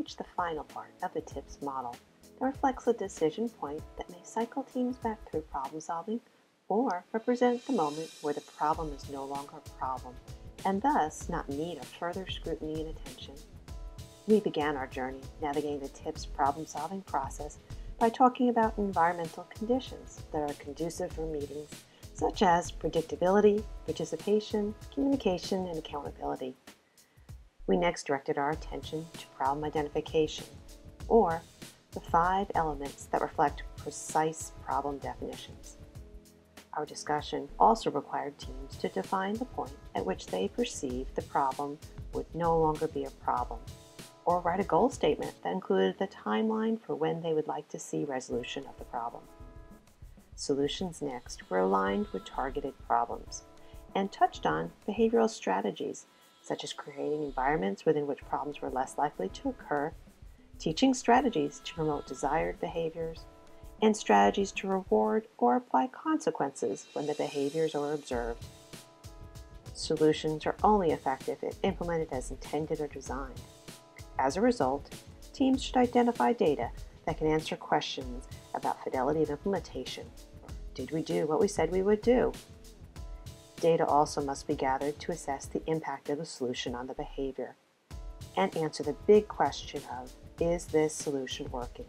reached the final part of the TIPS model that reflects a decision point that may cycle teams back through problem solving or represent the moment where the problem is no longer a problem and thus not in need of further scrutiny and attention. We began our journey navigating the TIPS problem-solving process by talking about environmental conditions that are conducive for meetings, such as predictability, participation, communication, and accountability. We next directed our attention to problem identification, or the 5 elements that reflect precise problem definitions. Our discussion also required teams to define the point at which they perceived the problem would no longer be a problem, or write a goal statement that included the timeline for when they would like to see resolution of the problem. Solutions next were aligned with targeted problems and touched on behavioral strategies, such as creating environments within which problems were less likely to occur, teaching strategies to promote desired behaviors, and strategies to reward or apply consequences when the behaviors are observed. Solutions are only effective if implemented as intended or designed. As a result, teams should identify data that can answer questions about fidelity of implementation. Did we do what we said we would do? Data also must be gathered to assess the impact of the solution on the behavior and answer the big question of, is this solution working?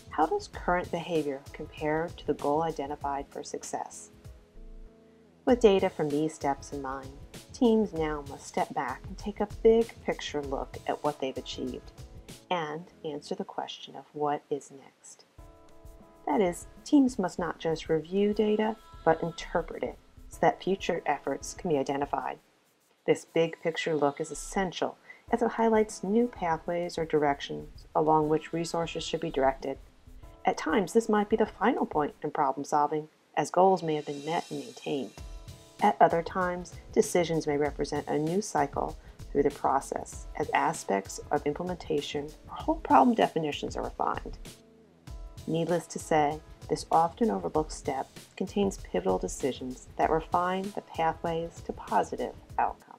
How does current behavior compare to the goal identified for success? With data from these steps in mind, teams now must step back and take a big picture look at what they've achieved and answer the question of what is next. That is, teams must not just review data, but interpret it so that future efforts can be identified. This big picture look is essential as it highlights new pathways or directions along which resources should be directed. At times, this might be the final point in problem solving, as goals may have been met and maintained. At other times, decisions may represent a new cycle through the process as aspects of implementation or whole problem definitions are refined. Needless to say, this often overlooked step contains pivotal decisions that refine the pathways to positive outcomes.